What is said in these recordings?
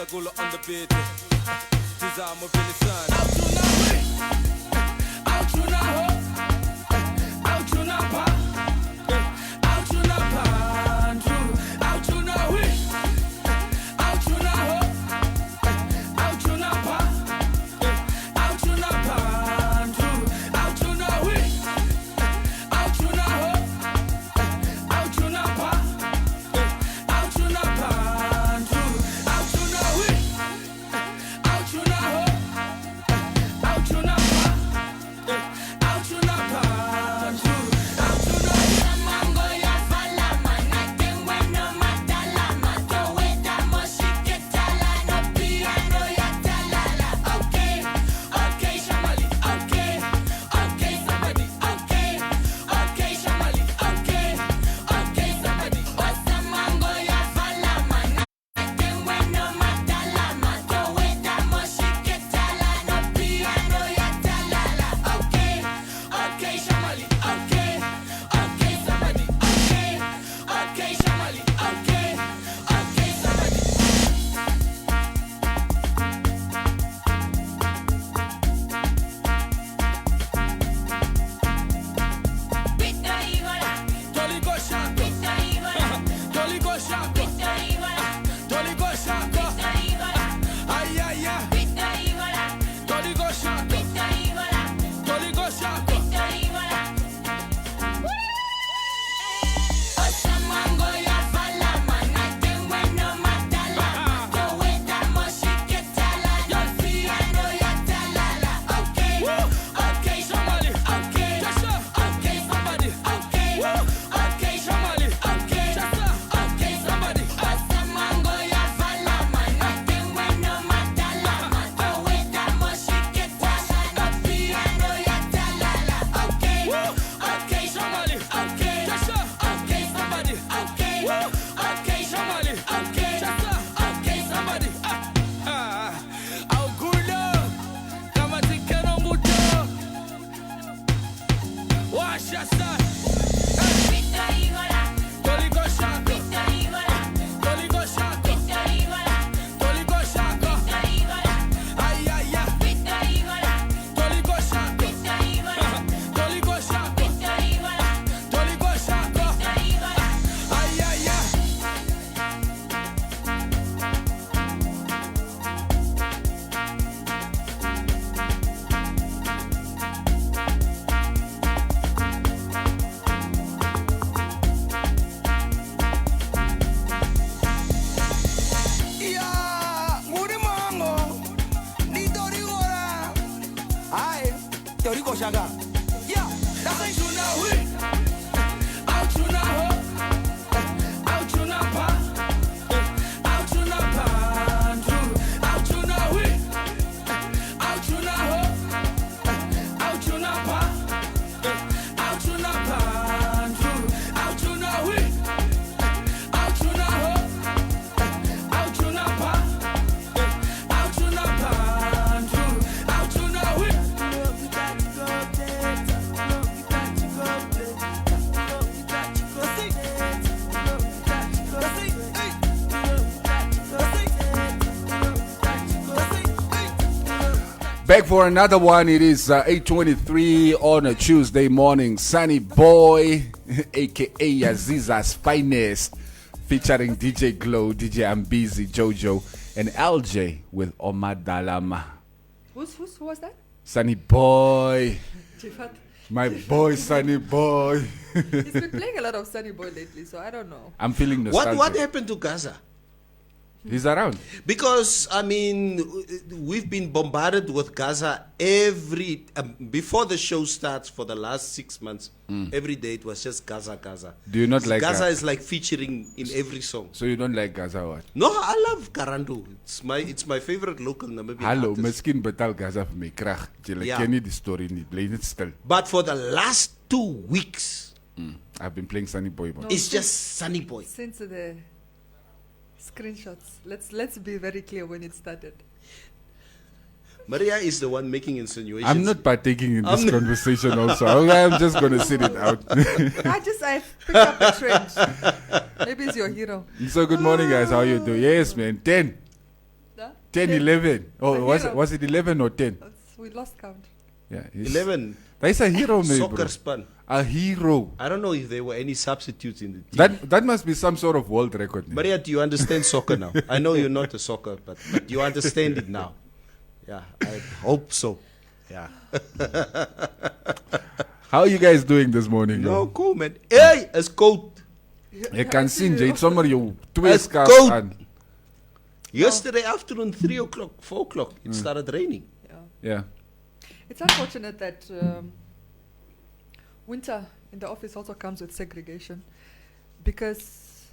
Sagula on the beat. Tizama Billy Sun. Out to now, out to now, out to now, out to now, out to now, out to now, out to now, out to Back for another one. It is 8:23 on a Tuesday morning. Sunny Boy, aka Aziza's finest, featuring DJ Glow, DJ Ambizi, Jojo, and LJ with Omadalama. Who was that? Sunny Boy. My boy, Sunny Boy. He's been playing a lot of Sunny Boy lately, so I don't know. I'm feeling nostalgic. What happened to Gaza? He's around. Because, I mean, we've been bombarded with Gaza before the show starts for the last 6 months. Every day it was just Gaza. Do you not like Gaza? Is like featuring in every song. So you don't like Gaza, what? No, I love Karandu. It's my favorite local Namibian Hallo, artist. miskien betaal Gaza vir my krag. Jy Ja. ken nie die story nie. Bly net stil. But for the last 2 weeks, I've been playing Sunny Boy. No, it's just Sunny Boy. Since the screenshots, let's be very clear when it started. Maria is the one making insinuations. I'm not partaking in this conversation also. I'm just going to sit it out. I picked up a trend. Maybe it's your hero. So good morning, guys. How you doing? Yes, man. 10. 10, 11. Oh, A was hero. was it 11 or 10? We lost count. Yeah, he's- 11 That's a hero, maybe. soccer Bro. span. A hero. I don't know if there were any substitutes in the team. That must be some sort of world record. man. Maria, do you understand soccer now? I know you're not a soccer, but you understand it now. Yeah, I hope so. Yeah. How are you guys doing this morning? No, cool, man. Hey, it's cold. You can see Jade somewhere you It's twist scarf cold. and Yesterday afternoon, 3 o'clock, 4 o'clock, it started raining. Yeah. yeah. It's unfortunate that winter in the office also comes with segregation because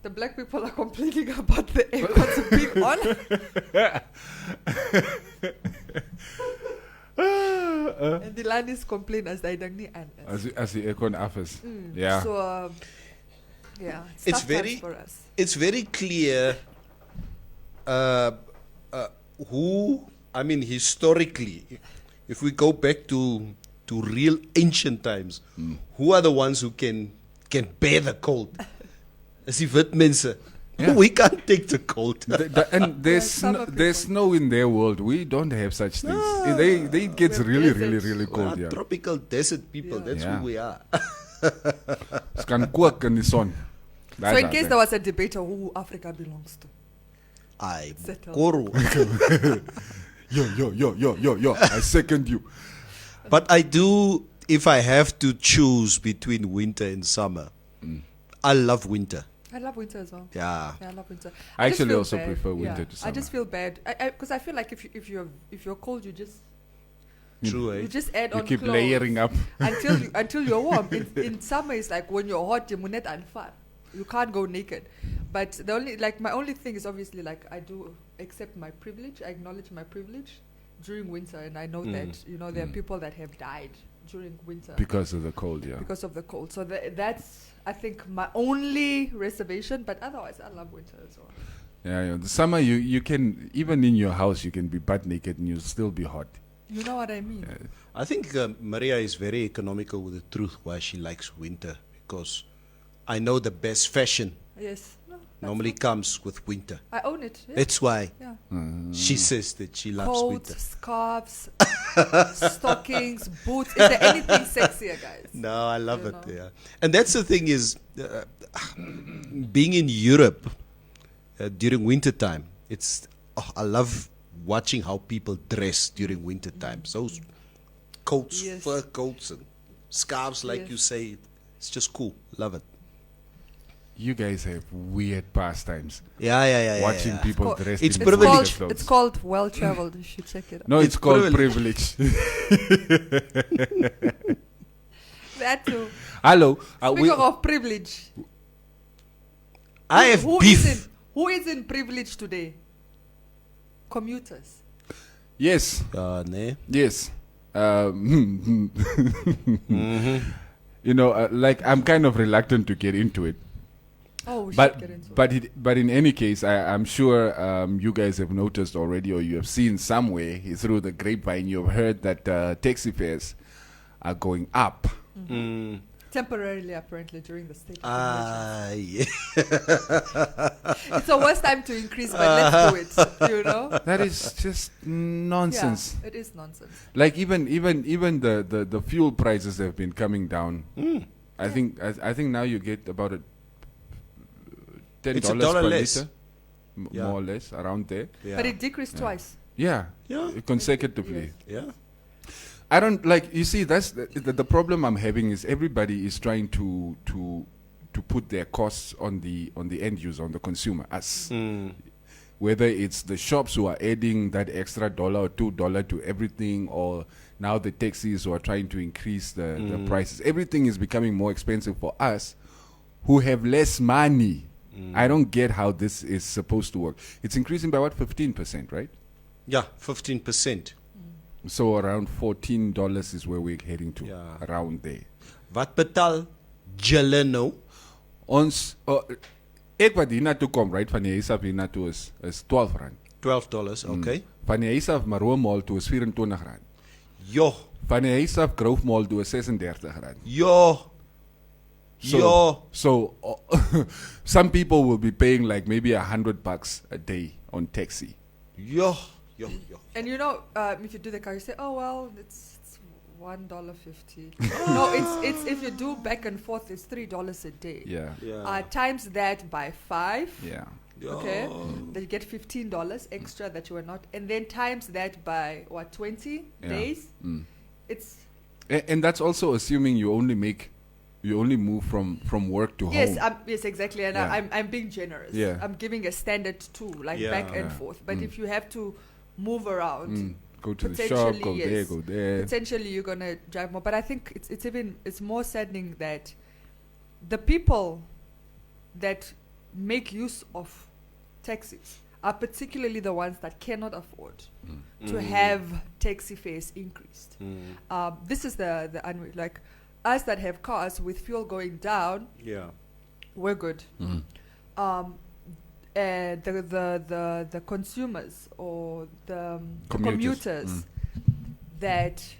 the black people are complaining about the aircons being on. And the landis complain as they don't need an. As the aircon office. Yeah. So, yeah, It's tough very- times for us. It's very clear historically, if we go back to real ancient times, who are the ones who can bear the cold? As if wit mense. Yeah. We can't take the cold. And there's summer there's people. snow in their world. We don't have such things. Ah. They it gets We're really, desert. really, really We cold. are Yeah. tropical desert people. Yeah. That's Yeah. who we are. It's can cook in the sun. So, in case there was a debate on who Africa belongs to, I Settle. Koro. Yo, I second you. But I do, if I have to choose between winter and summer, I love winter. I love winter as well. Yeah. Yeah, I love winter. I just actually feel also bad. prefer winter Yeah, to summer. I just feel bad because I feel like if you're cold, you just True, eh? you just add You on keep clothes layering up. until you're warm. In summer, it's like when you're hot, you're munet and far. You can't go naked. But my only thing is obviously like I do accept my privilege. I acknowledge my privilege during winter, and I know that there are people that have died during winter Because of the cold, yeah. because of the cold. So that's I think my only reservation. But otherwise, I love winter as well. Yeah. The summer, you can, even in your house, you can be butt naked and you'll still be hot. You know what I mean? I think Maria is very economical with the truth why she likes winter, because I know the best fashion Yes. No, that's normally not- comes with winter. I own it. Yeah. That's why yeah. she says that she loves Coats, winter. scarves, stockings, boots. Is there anything sexier, guys? No, I love You it. know. Yeah, and that's the thing is, being in Europe during winter time. I love watching how people dress during winter time. So coats, Yes. fur coats, and scarves, like Yes. you say. It's just cool. Love it. You guys have weird pastimes. Yeah. Watching yeah. people It's dressed it's in privilege. winter clothes. It's called well traveled. You should check it out. No, it's called privilege. privilege. That too. Hello. Speaking of privilege, I have who beef. who is in privilege today? Commuters. Yes. Ne? Yes. You know, like I'm kind of reluctant to get into it, Oh, we should get into it. but in any case, I'm sure you guys have noticed already, or you have seen somewhere through the grapevine. You've heard that taxi fares are going up. Temporarily, apparently, during the state. of Yeah. emergency. It's the worst time to increase, but let's do it. You know. That is just nonsense. Yeah, it is nonsense. Like even the fuel prices have been coming down. I think now you get about $10 It's $1 per less. liter, Yeah. more or less around there. Yeah. But it decreased twice. Yeah, Yeah. consecutively. Yes. Yeah. I don't like. You see, that's the problem I'm having is everybody is trying to put their costs on the end user, on the consumer, us. Whether it's the shops who are adding that extra $1 or $2 to everything, or now the taxis who are trying to increase the prices. Everything is becoming more expensive for us who have less money. I don't get how this is supposed to work. It's increasing by what, 15%, right? Yeah, 15%. So around $14 is where we're heading to, Yeah. around there. Wat betaal julle nou? Ons, ek wat hiernatoe kom, right, van die huis af hiernatoe is R12. $12, okay. Van die huis af Maroe Mall toe is R24. Jo, Van die huis af Grove Mall toe is R36. jo. So some people will be paying like maybe $100 a day on taxi. Yo. And you know, if you do the car, you say, oh well, it's $1.50. No, it's if you do back and forth, it's $3 a day. Yeah. Times that by 5. Yeah. Okay, then you get $15 extra that you were not, and then times that by 20 days. It's and that's also assuming you only move from work to home. Yes, exactly. And I'm being generous. Yeah. I'm giving a standard too, like back and forth. But if you have to move around, go to the shop, go there. Potentially you're gonna drive more. But I think it's more saddening that the people that make use of taxis are particularly the ones that cannot afford to have taxi fares increased. This is like us that have cars with fuel going down. Yeah, we're good. The consumers or the commuters that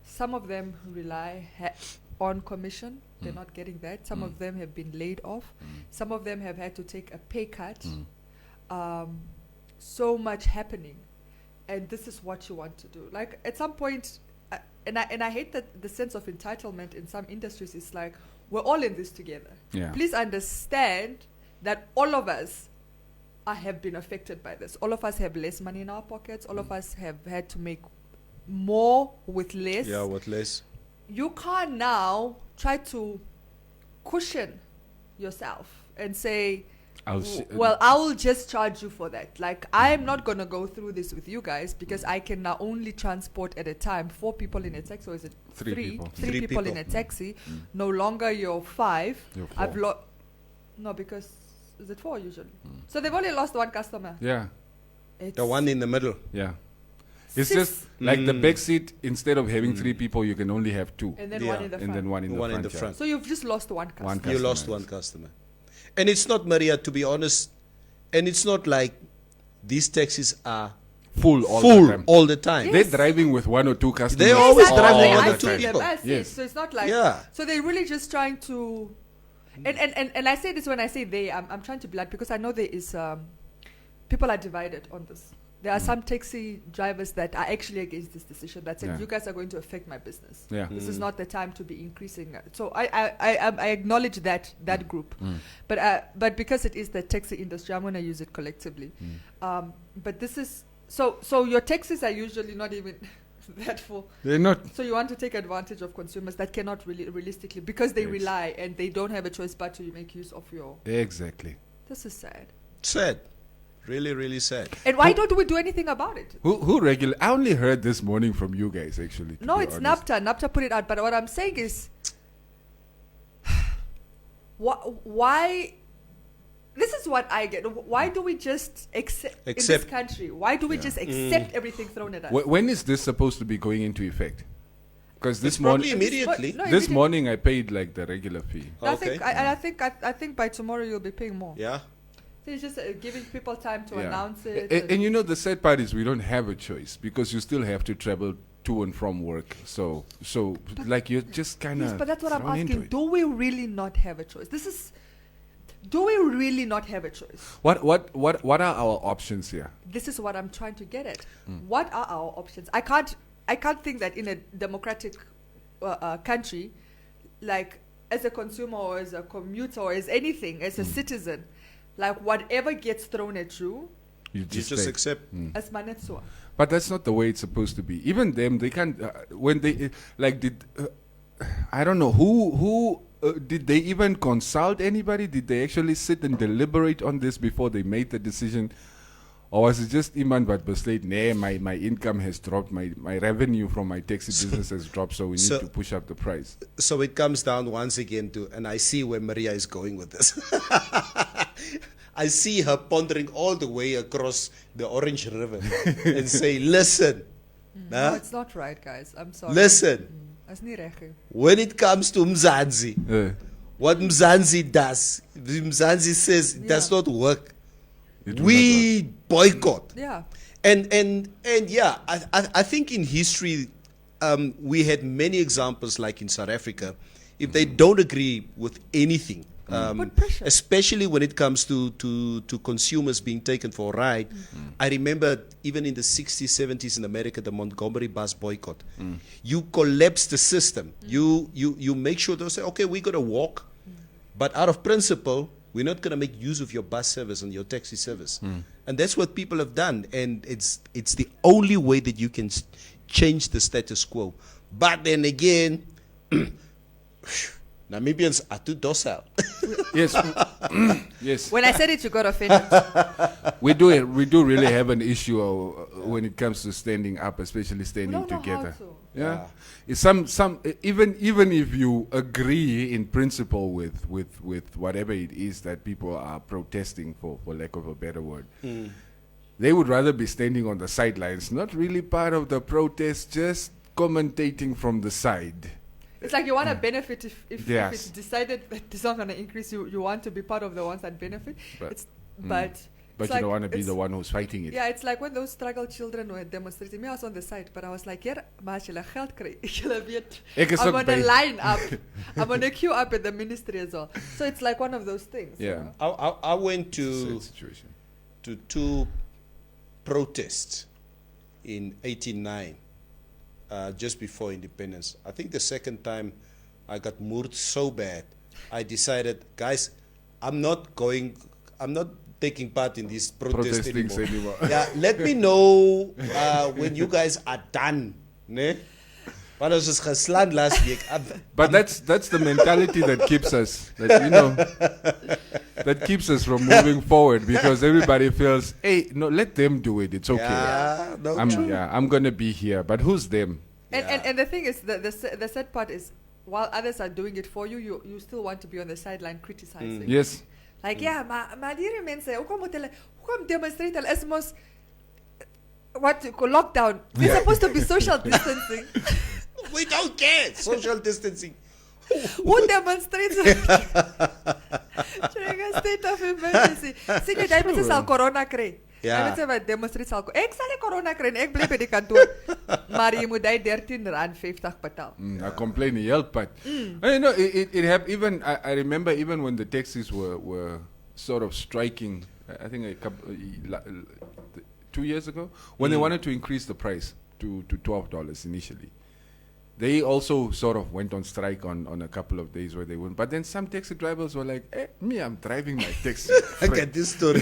some of them rely on commission. They're not getting that. Some of them have been laid off. Some of them have had to take a pay cut. So much happening, and this is what you want to do. Like at some point, and I hate that the sense of entitlement in some industries is like we're all in this together. Yeah. Please understand that all of us have been affected by this. All of us have less money in our pockets. All of us have had to make more with less. Yeah, with less. You can't now try to cushion yourself and say, I will just charge you for that. Like, I'm not going to go through this with you guys because I can now only transport at a time 4 people in a taxi, or is it 3 people? 3 people in a taxi. No longer you're 5. You're 4. No, because is it 4 usually? So they've only lost 1 customer. Yeah. The one in the middle. Yeah. It's just like the back seat, instead of having 3 people, you can only have 2. And then 1 in the front. And then one in the front. So you've just lost 1 customer. You lost 1 customer. And it's not, Maria, to be honest, and it's not like these taxis are full all the time. Yes. They're driving with 1 or 2 customers. They're always driving I 1 or 2 people. Yes. So it's not like... Yeah. So they're really just trying to... And I say this when I say they, I'm trying to be like, because I know there is... people are divided on this. There are some taxi drivers that are actually against this decision, that said, you guys are going to affect my business. Yeah. This is not the time to be increasing. So I acknowledge that group. But because it is the taxi industry, I'm going to use it collectively. But this is... So your taxis are usually not even that full. They're not. So you want to take advantage of consumers that cannot really realistically, because they rely and they don't have a choice but to make use of your... Exactly. This is sad. Sad. Really, really sad. And why don't we do anything about it? Who regular? I only heard this morning from you guys, actually. No, it's NAPTA. NAPTA put it out. But what I'm saying is, why? This is what I get. Why do we just accept in this country? Why do we just accept everything thrown at us? When is this supposed to be going into effect? Because this morning, morning, immediately. This morning I paid like the regular fee. Okay. I think by tomorrow you'll be paying more. Yeah. So it's just giving people time to announce it. And you know, the sad part is we don't have a choice, because you still have to travel to and from work. So like you're just kind of... Yes, but that's what I'm asking. Do we really not have a choice? Do we really not have a choice? What are our options here? This is what I'm trying to get at. What are our options? I can't think that in a democratic country, like as a consumer or as a commuter or as anything, as a citizen, like whatever gets thrown at you, you just accept. as manetsua. But that's not the way it's supposed to be. Even them, they can't. When they I don't know who did they even consult anybody? Did they actually sit and deliberate on this before they made the decision? Or was it just Iman but besluit, my income has dropped, my revenue from my taxi business has dropped, so we need to push up the price. So it comes down once again to, and I see where Maria is going with this. I see her pondering all the way across the Orange River and say, listen. No, it's not right, guys. I'm sorry. Listen. That's not right. When it comes to Mzansi, what Mzansi does, Mzansi says it does not work. We boycott. Yeah. And yeah, I think in history we had many examples, like in South Africa. if they don't agree with anything, Put pressure. especially when it comes to consumers being taken for a ride. I remember even in the 60s, 70s in America, the Montgomery bus boycott. You collapse the system. You make sure they'll say, okay, we're going to walk, but out of principle, we're not going to make use of your bus service and your taxi service. And that's what people have done. And it's the only way that you can change the status quo. But then again, Namibians are too docile. Yes. Yes. When I said it, you got offended. We do really have an issue when it comes to standing up, especially standing don't know how together. to. Yeah. It's some even if you agree in principle with whatever it is that people are protesting for lack of a better word. They would rather be standing on the sidelines, not really part of the protest, just commentating from the side. It's like you want to benefit if Yes. it's decided that it's not going to increase, you want to be part of the ones that benefit. But- But But it's you don't like- want to be it's- the one who's fighting it. Yeah, it's like when those struggle children were demonstrating. Me, I was on the side, but I was like, yeah, maar as julle geld kry, julle weet, Ek is I'm ook on a by. line up. I'm on a queue up at the ministry as well. So it's like one of those things. you Yeah. know. I went It's a to sad situation. two protests in '89, just before independence. I think the second time I got moved so bad, I decided, guys, I'm not taking part in this protest Protesting anymore. anymore. Yeah, let me know when you guys are done. Ne? But I was just geslaan last week. But that's the mentality that keeps us, that keeps us from moving forward, because everybody feels, hey, no, let them do it. It's okay. Yeah, no, true. I'm gonna be here, but who's them? And the thing is, the sad part is, while others are doing it for you, you still want to be on the sideline criticizing. Yes. Like, yeah, maar hierdie mense, hoekom demonstrate hulle is mos what you call lockdown. We're supposed to be social distancing. We don't care. Social distancing. Who demonstrates during a state of emergency? Sien jy die mense sal corona kry? Ja. Die mense wat demonstreer sal ek sal nie corona kry nie, ek bly by die kantoor. Maar jy moet hy R13.50 betaal. I complain help, but you know, it have even I remember even when the taxis were sort of striking. I think a couple 2 years ago when they wanted to increase the price to $12 initially. They also sort of went on strike on a couple of days where they wouldn't. But then some taxi drivers were like, hey, I'm driving my taxi. I get this story.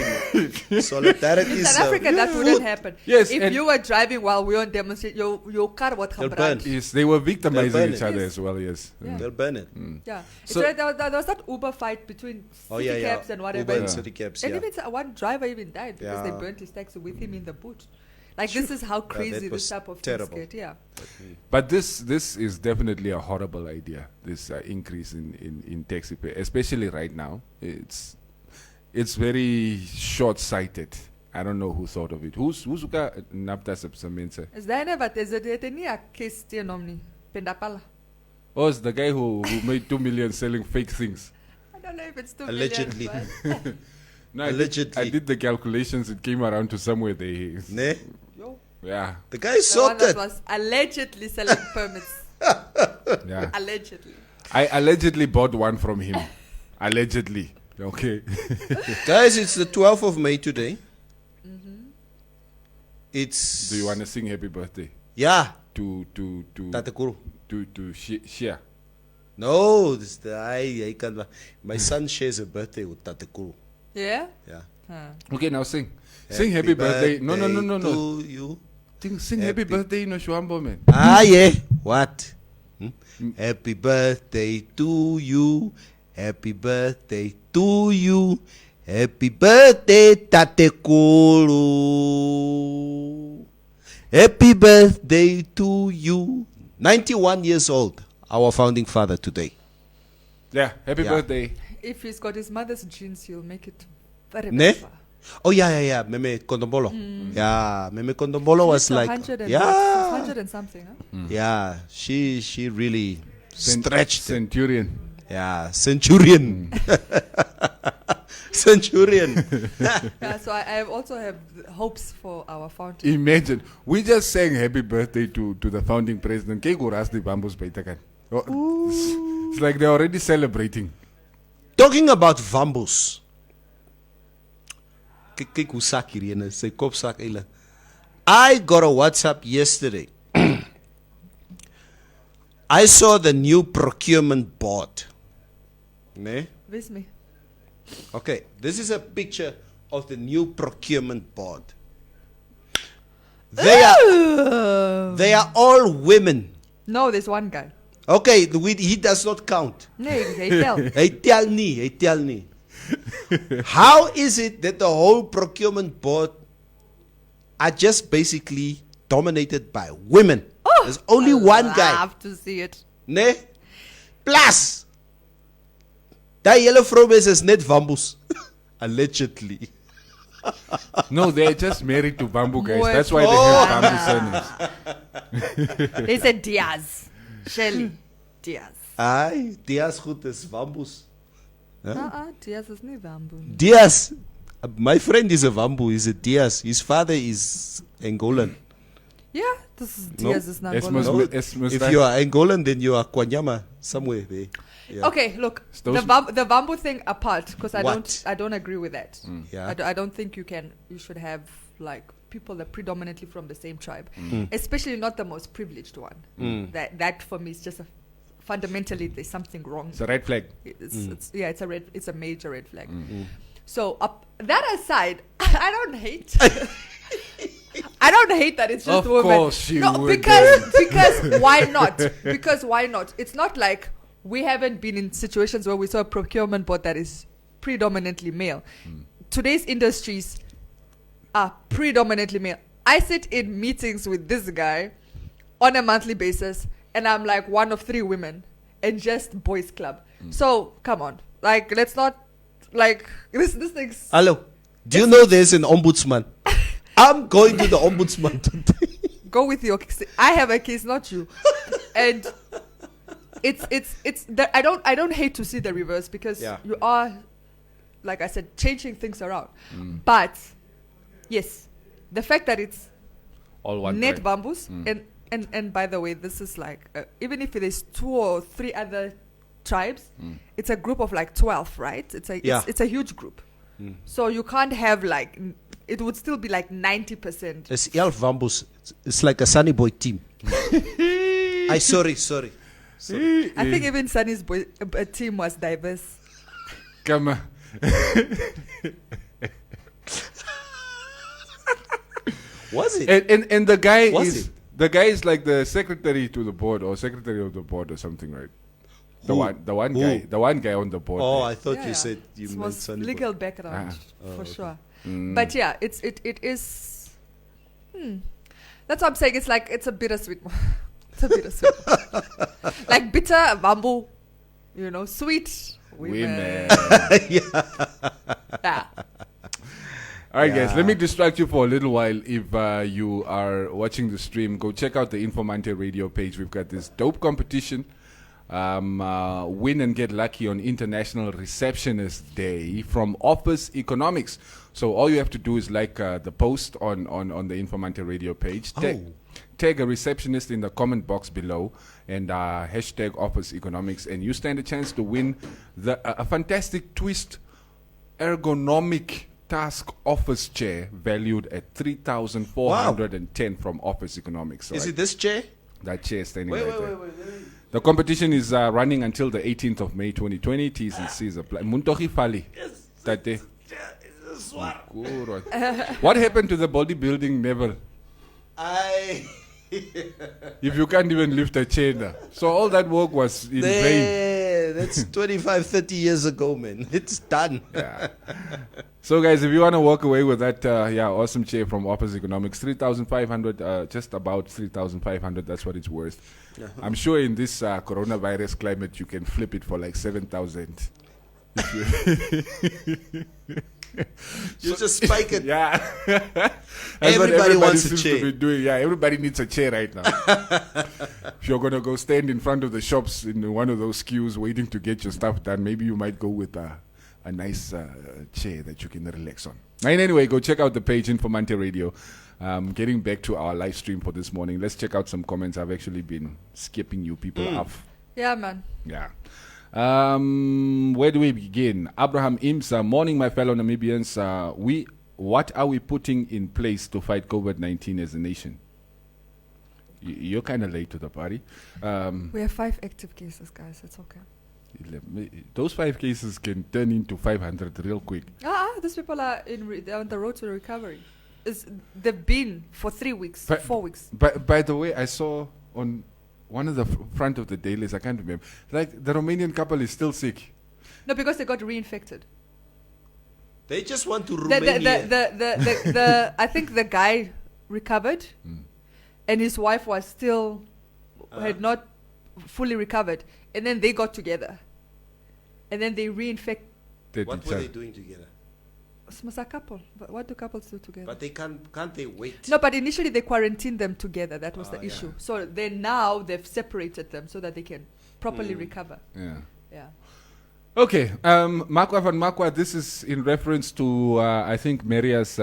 Solidarity In is South Africa, that wouldn't happen. Yes, If and- you were driving while we were on demonstration, your car would They'll gebrand. burn. Yes, they were victimizing They'll burn each it. other Yes. as well, yes. Yeah. They'll burn it. Yeah. So- So there was that Uber fight between city cabs and whatever. Uber and Yeah. city cabs, And yeah. even one driver even died because they Yeah. burnt his taxi with him in the boot. Like, this is how crazy that this was type of terrible. things get. Yeah. But this is definitely a horrible idea, this increase in taxi pay, especially right now. It's very short-sighted. I don't know who thought of it. Who's uka napta subsamense? Is daar nie wat is dit nie 'n kes teen hom nie. Pendapala. Oh, it's the guy who made 2 million selling fake things. I don't know if it's 2 Allegedly. million. But No, Allegedly. I did the calculations. It came around to somewhere they. Ne? yo, Yeah, The guy is the one that sorted. was allegedly selling permits. yeah. Allegedly. I allegedly bought one from him. Allegedly. Okay. Guys, it's the 12th of May today. It's. Do you want to sing happy birthday Yeah. to Tatekuru. share? No, this the I can't. My son shares a birthday with Tatekuru. Yeah? Yeah. Huh. Okay, now sing. Sing happy birthday. No. To you. Sing happy birthday in Shwambo, man. Ah, yeah. What? Happy birthday to you. Happy birthday to you. Happy birthday, Tatekuru. Happy birthday to you. 91 years old, our founding father today. Yeah, happy Yeah. birthday. If he's got his mother's genes, he'll make it very Ne? far. Oh, yeah. Meme Kondombolo. Yeah, Meme Kondombolo was She's like, 100 and yeah. 100 and something, huh? Yeah, she really stretched it. Centurion. Yeah, centurion. Centurion. Yeah, so I also have hopes for our fountain. Imagine, we just sang happy birthday to the founding president. Ke go ras di bambus baitakan. Oh, it's like they're already celebrating. Talking about Vambos. Kyk hoe sak hierdie ene, sy kop sak eile. I got a WhatsApp yesterday. I saw the new procurement board. Ne? With me. Okay, this is a picture of the new procurement board. They are all women. No, there's one guy. Okay, he does not count. Nee, they tell. Hy tel nie. How is it that the whole procurement board are just basically dominated by women? There's only one I guy. have to see it. Ne? Plus, that yellow frobes is net Vambos. Allegedly. No, they're just married to bamboo guys. More That's why they have bamboo surnames. They said Diaz. Shelly. Diaz. Aye, Diaz goed is Vambos. Diaz is nie bamboo. Diaz, my friend is a Vambu, he's a Diaz. His father is Angolan. Yeah, this is Diaz is not Es Angolan. must- No, if you are Angolan, then you are Kwanyama, somewhere there. Yeah. Okay, look, Those- the bamboo thing apart, because What? I don't agree with that. Yeah. I don't think you should have like people that predominantly from the same tribe, especially not the most privileged one. That for me is just fundamentally there's something wrong. It's a red flag. It's a major red flag. So that aside, I don't hate. I don't hate that it's just Of women. course you no, would. because why not? Because why not? It's not like we haven't been in situations where we saw a procurement board that is predominantly male. Today's industries are predominantly male. I sit in meetings with this guy on a monthly basis, and I'm like one of 3 women and just boys club. So come on, like let's not like this thing's. Hello, do you know there's an ombudsman? I'm going to the ombudsman today. Go with your case. I have a case, not you. And it's that I don't hate to see the reverse because Yeah. you are, like I said, changing things around. But yes, the fact that it's All one net tribe. bamboos and by the way, this is like even if there's 2 or 3 other tribes, it's a group of like 12, right? It's a huge group. So you can't have like it would still be like 90%. It's 11 Vambos. It's like a Sunny Boy team. Sorry. I think even Sunny's team was diverse. Come on. Was it? And the guy Was is it? the guy is like the secretary to the board or secretary of the board or something, right? The Who? one guy on the board. Oh, right? I thought you said It meant was Sunny legal Boy. background for okay. sure. But yeah, it is. That's what I'm saying. It's like it's a bittersweet. It's a bittersweet. Like bitter bamboo, sweet women. Yeah. All right, guys, let me distract you for a little while. If you are watching the stream, go check out the Informante radio page. We've got this dope competition. Win and get lucky on International Receptionist Day from Office Economics. So all you have to do is like the post on the Informante radio page. Tag a receptionist in the comment box below and hashtag Office Economics, and you stand a chance to win a fantastic twist ergonomic task office chair valued at 3,410 from Office Economics. So Is it this chair? that chair standing Wait. right there. The competition is running until the 18th of May 2020. T's and C's apply. Muntoki Fali. Tate. What happened to the bodybuilding level? If you can't even lift a chair now. So all that work was in vain. That's 25, 30 years ago, man. It's done. Yeah. So guys, if you want to walk away with that awesome chair from Office Economics, 3,500, just about 3,500, that's what it's worth. I'm sure in this coronavirus climate you can flip it for like 7,000. You just spike it. Yeah. That's Everybody what wants a seems chair. to be doing. Yeah, everybody needs a chair right now. If you're going to go stand in front of the shops in one of those queues waiting to get your stuff done, maybe you might go with a nice chair that you can relax on. And anyway, go check out the page, Informante Radio. Getting back to our live stream for this morning, let's check out some comments. I've actually been skipping you people off. Yeah, man. Yeah. Where do we begin? Abraham Imsa, morning, my fellow Namibians. What are we putting in place to fight COVID-19 as a nation? You're kind of late to the party. We have 5 active cases, guys. It's okay. Those 5 cases can turn into 500 real quick. These people are they're on the road to recovery. They've been for 3 weeks, 4 weeks. By the way, I saw on one of the front of the dailies, I can't remember, like the Romanian couple is still sick. No, because they got reinfected. They just want to Romania. I think the guy recovered, and his wife was still had not fully recovered, and then they got together, and then they reinfected. What were they doing together? It's a couple. But what do couples do together? But they can't they wait? No, but initially they quarantined them together. That was the yeah. issue. So then now they've separated them so that they can properly recover. Yeah. Yeah. Okay. Makwa van Makwa, this is in reference to, I think, Maria's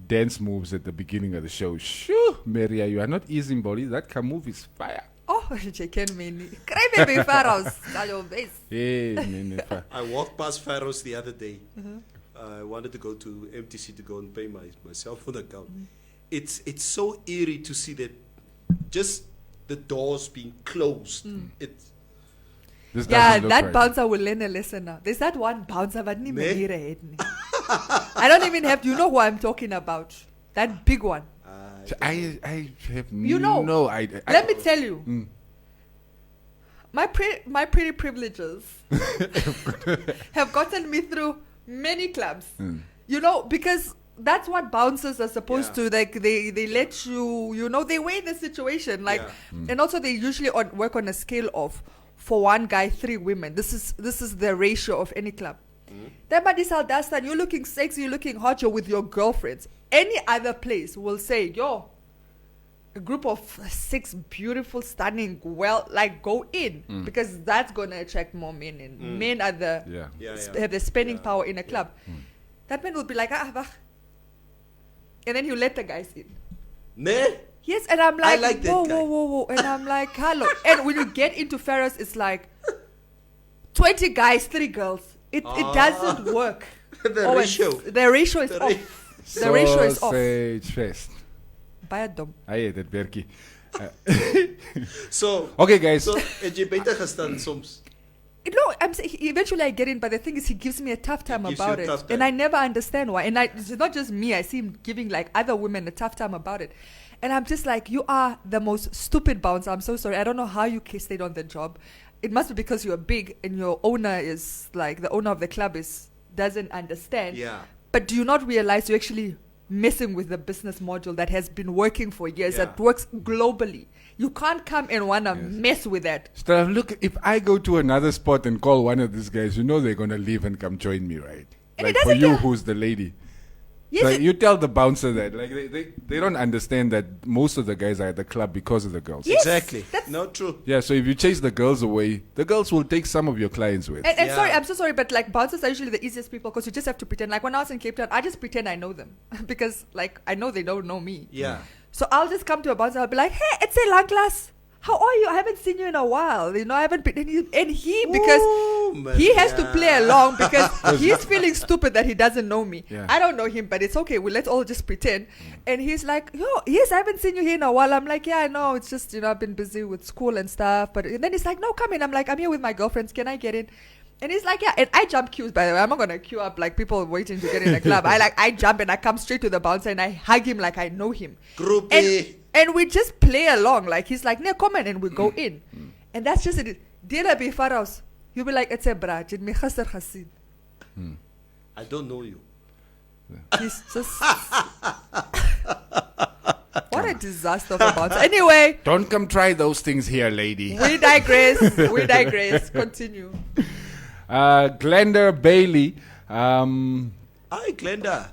dance moves at the beginning of the show. Shoo, Maria, you are not easy, body. That move is fire. Oh, chicken mini. Cry baby pharaohs. That's your base. Yeah, I walked past Pharaoh's the other day. I wanted to go to MTC to go and pay my cell phone account. It's so eerie to see that just the doors being closed. It's Yeah, look that right. bouncer will learn a lesson now. There's that one bouncer, but I don't even have. You know who I'm talking about? That big one. I have You know. no idea. Let me tell you. My pretty privileges have gotten me through many clubs. You know, because that's what bouncers are supposed to, like, they let you, they weigh the situation, like, and also they usually work on a scale of, for one guy, 3 women. This is the ratio of any club. Then by this Aldastan, you're looking sexy, you're looking hot, you're with your girlfriends. Any other place will say, yo, a group of 6 beautiful, stunning, go in, because that's gonna attract more men, and men are have the spending power in a club. That man would be like, and then you let the guys in. Ne? Yes, and I'm like, I like that whoa, guy. whoa, and I'm like, hello. And when you get into Ferris, it's like 20 guys, 3 girls. It doesn't work. The ratio is off. The ratio is off. Sausage fest. Bayadom. Aye, dat werkie. So Okay, guys. So het jy beter gestaan soms? No, I'm saying eventually I get in, but the thing is, he gives me a tough time He gives you about a it, tough and time. I never understand why. And it's not just me; I see him giving like other women a tough time about it, and I'm just like, you are the most stupid bouncer. I'm so sorry. I don't know how you stayed on the job. It must be because you're big and your owner is like the owner of the club doesn't understand. Yeah. But do you not realize you're actually messing with the business module that has been working for years, Yeah. that works globally? You can't come and wanna mess with that. Steph, look, if I go to another spot and call one of these guys, they're going to leave and come join me, right? And Like it for doesn't you, care. who's the lady. Yes, Like you tell the bouncer that. Like they don't understand that most of the guys are at the club because of the girls. Yes, Exactly. that's- No, true. Yeah, so if you chase the girls away, the girls will take some of your clients with. And Yeah. sorry, I'm so sorry, but like bouncers are usually the easiest people because you just have to pretend. Like when I was in Cape Town, I just pretend I know them because like I know they don't know me. Yeah. So I'll just come to a bouncer. I'll be like, "Hey, it's a Langlas. How are you? I haven't seen you in a while. I haven't been." And he because he has to play along because he's feeling stupid that he doesn't know me. Yeah. I don't know him, but it's okay. Let's all just pretend. And he's like, "Yo, yes, I haven't seen you here in a while." I'm like, "Yeah, I know. It's just I've been busy with school and stuff." But and then he's like, "No, come in." I'm like, "I'm here with my girlfriends. Can I get in?" And he's like, "Yeah." And I jump queues, by the way. I'm not gonna queue up like people waiting to get in a club. I jump and I come straight to the bouncer and I hug him like I know him. Groupie. And we just play along. Like he's like, "No, come in," and we go in. And that's just it. Dila be Pharaohs. You'll be like, "It's a bra. Jid me khasar khasid." I don't know you. He's just what a disaster of a bouncer. Anyway, Don't come try those things here, lady. we digress. We digress. Continue. Glenda Bailey. Hi, Glenda.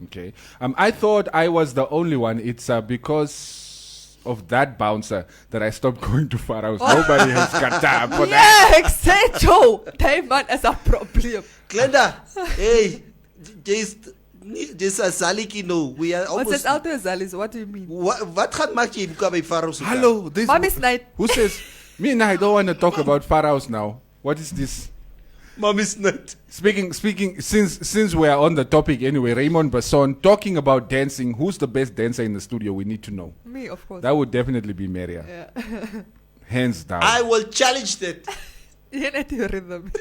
Okay. I thought I was the only one. It's because of that bouncer that I stopped going to Pharaoh's. Nobody has got time for that. Yeah, exacto. Diamond as a problem. Glenda, hey, Dis 'n zalletjie nou. We are What's almost this Alto Zalis? What do you mean? Wat gaan maak jy kom by Pharaoh se? Hello, this. Mommy's night. Who says? Me and I don't want to talk about pharaohs now. What is this? Mommy's not. Speaking. Since we are on the topic anyway, Raymond Basson talking about dancing. Who's the best dancer in the studio? We need to know. Me, of course. That would definitely be Maria, Yeah. hands down. I will challenge that. You need your rhythm.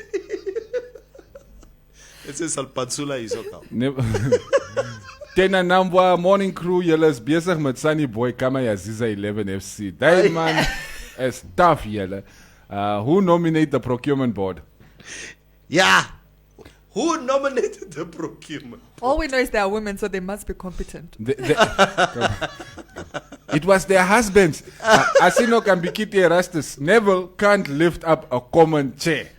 Dit is Alpansula is ook al. Never. Tena Nambwa morning crew. Julle is bezig met Sunny Boy Kama Yaziza 11 FC. That man is tough, julle. Who nominated the procurement board? Yeah. Who nominated the procurement? All we know is they are women, so they must be competent. It was their husbands. Asino Kambikiti Erastus. Neville can't lift up a common chair.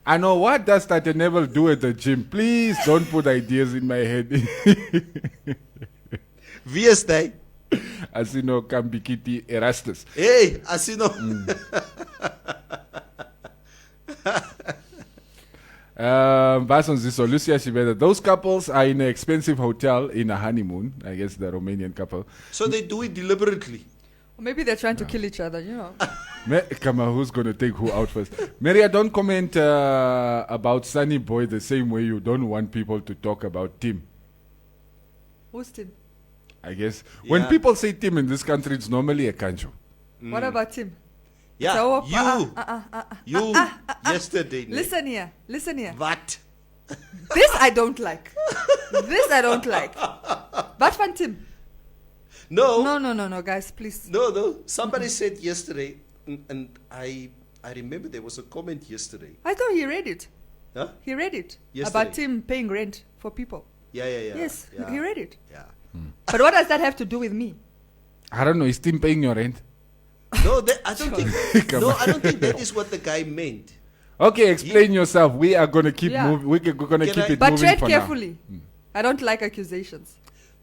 I know what does that Neville do at the gym. Please don't put ideas in my head. Wie is hy? Asino Kambikiti Erastus. Hey, Asino. So Lucia Shibeda. Those couples are in an expensive hotel in a honeymoon. I guess the Romanian couple. So they do it deliberately. Or maybe they're trying to kill each other, you know. Come on, who's going to take who out first? Maria, don't comment about Sunny Boy the same way you don't want people to talk about Tim. Who's Tim? I guess. When Yeah. people say Tim in this country, it's normally a kanjo. What about Tim? Yeah, So, you yesterday. nee. Listen here. What? This I don't like. What van Tim? No. No, guys, please. No. Somebody said yesterday, and I remember there was a comment yesterday. I thought he read it. Huh? He read it. Yesterday. About Tim paying rent for people. Yeah. Yes, yeah. he read it. Yeah. But what does that have to do with me? I don't know. Is Tim paying your rent? No, I don't think. Come No, on. I don't think that is what the guy meant. Okay, explain yourself. We are going to keep Yeah. moving. We're going to Can keep I- it But moving tread for carefully. I don't like accusations.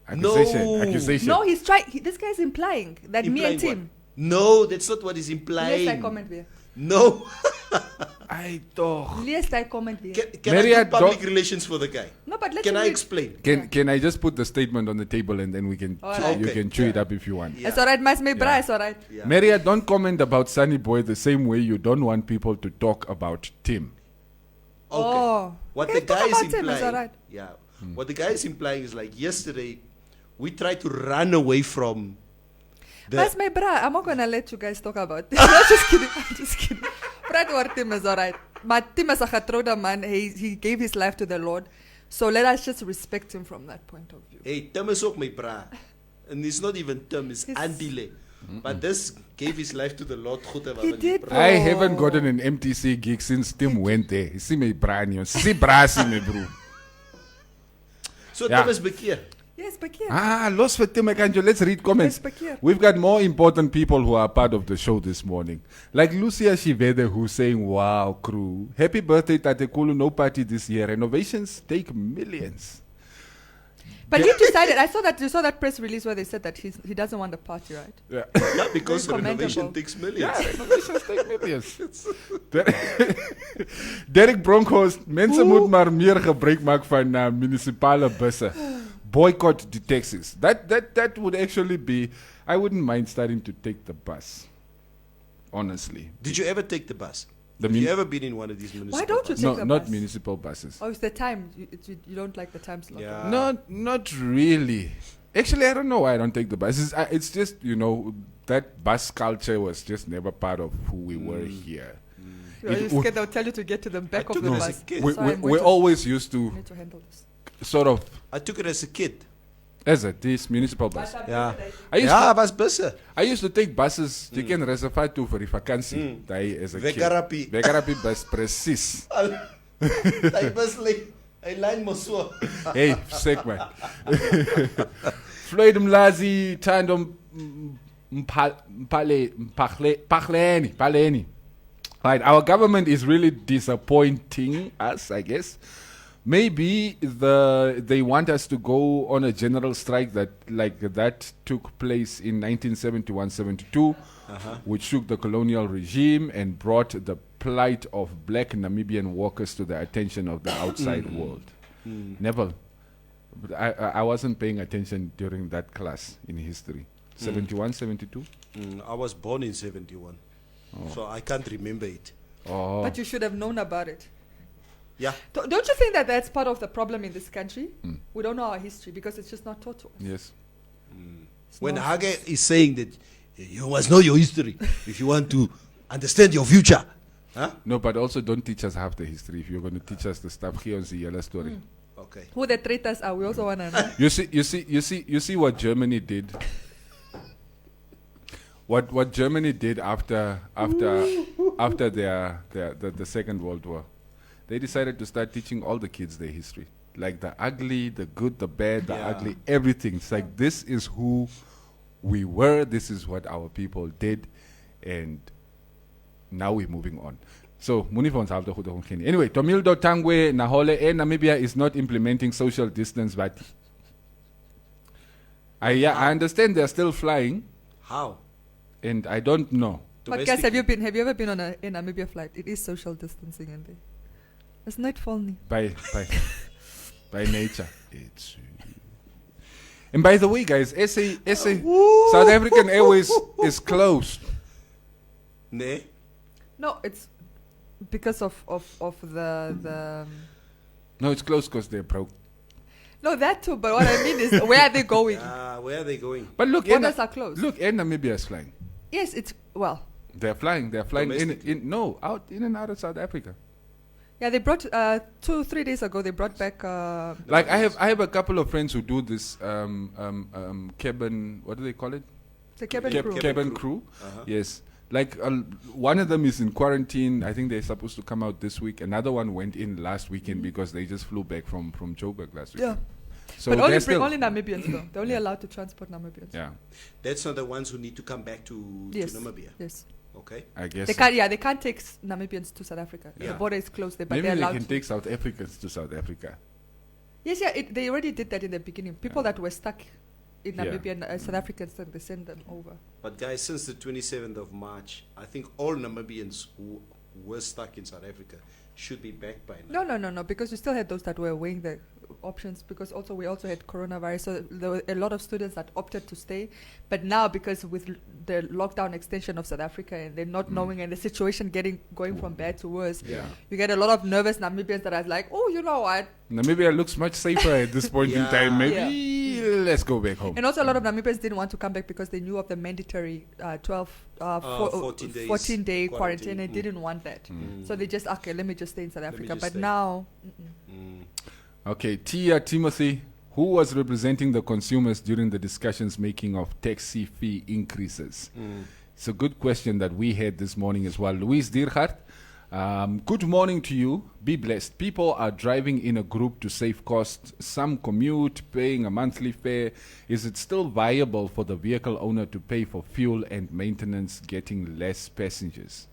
now. No. Accusation. No, he's trying. This guy's implying that me and Implying Tim. what? No, that's not what he's implying. Lees hy comment weer. No. I toch. Lees hy comment weer. Can Maria, I do public don't- relations for the guy? No, but let Can him I read. explain? Can I just put the statement on the table and then we can Alright. you Okay. can chew it up if you want. Yeah. It's alright, mas my bra, it's alright. Yeah. Maria, don't comment about Sunny Boy the same way you don't want people to talk about Tim. Okay. Oh. What Okay, the talk guy is about him, it's implying. alright. Yeah. What the guy is implying is like yesterday, we tried to run away from Mas my bra, I'm not gonna let you guys talk about this. I'm just kidding. Praat oor Tim is alright. But Tim is a getrouwde man. He gave his life to the Lord. So let us just respect him from that point of view. Hey, Tim is ook my bra. And it's not even Tim, it's He's- Andile. But this gave his life to the Lord. He did, bro. I haven't gotten an MTC gig since Tim went there. See me brand new. See brasi me bro. So Yeah. Tim is bekeer. Yes, Bakir. Los for Tim Ekanjo. Let's read comments. Yes, Bakir. We've got more important people who are part of the show this morning. Like Lucia Shivede, who's saying, wow, crew. Happy birthday, Tatekulu. No party this year. Renovations take millions. But he decided. You saw that press release where they said that he doesn't want the party, right? Yeah. Yeah, because Very renovation commendable. takes millions. Ja, renovations take millions. Derek Bronkhorst, mensen moet maar meer gebruik maken van municipale bussen. Boycott the taxis. That would actually be, I wouldn't mind starting to take the bus. Honestly. Did you ever take the bus? The Have you mun- ever been in one of these municipal Why don't you buses? No, take the not bus? municipal buses. Oh, it's the time. You don't like the time slot. Yeah. Not really. Actually, I don't know why I don't take the buses. It's just, that bus culture was just never part of who we were here. Are you It- scared they'll tell you to get to the back I of took the it as a bus? kid. We Sorry, I'm we going to- always used to I need to handle this. sort of, I took it as a kid. as a this municipal bus. Yeah. I was busse. used to take buses. You can reserve toe vir die vakansie. Daai as a kid. Vekarapi. Vekarapi bus, precies. Hy bus hy lyn mos so. Hey, sick man. Floyd Mlazi, Tandom Paleni. Right, our government is really disappointing us, I guess. Maybe they want us to go on a general strike that took place in 1971-72, which shook the colonial regime and brought the plight of black Namibian workers to the attention of the outside world. Neville, But I wasn't paying attention during that class in history. 71, 72? I was born in 71, so I can't remember it. Oh. But you should have known about it. Yeah. Don't you think that that's part of the problem in this country? We don't know our history because it's just not taught to us. Yes. It's When nonsense. Hage is saying that you must know your history if you want to understand your future. Huh? No, but also don't teach us half the history. If you're going to teach us the stuff here on the yellow story. Okay. Who the traitors are, we also want to know. You see what Germany did. What Germany did after the Second World War, they decided to start teaching all the kids their history, like the ugly, the good, the bad, the ugly, everything. It's like this is who we were. This is what our people did, and now we're moving on. So, anyway, Tomildo Tangwe Nahole Namibia is not implementing social distance, but I understand they're still flying, How? and I don't know. But guys, have you ever been on a Namibia flight? It is social distancing in there. It's not funny. By nature. It's and by the way, guys, South African Airways is closed. Ne? No, it's because of the No, it's closed because they're broke. no, that too. But what I mean is, where are they going? Where are they going? But look, Borders are closed. Look, Air Namibia is flying. Yes, it's well. They're flying Domestically. out in and out of South Africa. Yeah, they brought 2-3 days ago. They brought back. Like I have a couple of friends who do this cabin. What do they call it? the cabin crew. Cabin crew. Yes. Like one of them is in quarantine. I think they're supposed to come out this week. Another one went in last weekend because they just flew back from Joburg last week. Yeah, So but only they're bring still, only Namibians though. They're only allowed to transport Namibians. yeah, That's not the ones who need to come back to Yes. Namibia. Yes. Okay. I guess. They can't. Yeah, they can't take Namibians to South Africa. Yeah. The border is closed there, but Maybe they're they allowed. can to. take South Africans to South Africa. Yes, yeah. They already did that in the beginning. People that were stuck in Yeah. Namibia, and South Africans, then they send them over. But guys, since the 27th of March, I think all Namibians who were stuck in South Africa should be back by now. No, because we still had those that were weighing the options, because also we also had coronavirus, so there were a lot of students that opted to stay. But now, because with the lockdown extension of South Africa and they're not knowing, and the situation going from bad to worse, Yeah. you get a lot of nervous Namibians that are like, oh, you know what? Namibia looks much safer at this point in Yeah. time. Maybe let's go back home. And also a lot of Namibians didn't want to come back because they knew of the mandatory 14 day quarantine. They didn't want that. So they just, okay, let me just stay in South me Africa. just But stay. now, Okay, Tia Timothy, who was representing the consumers during the discussions making of taxi fee increases? It's a good question that we had this morning as well. Luis Diergaard, good morning to you. Be blessed. People are driving in a group to save costs. Some commute, paying a monthly fare. Is it still viable for the vehicle owner to pay for fuel and maintenance, getting less passengers?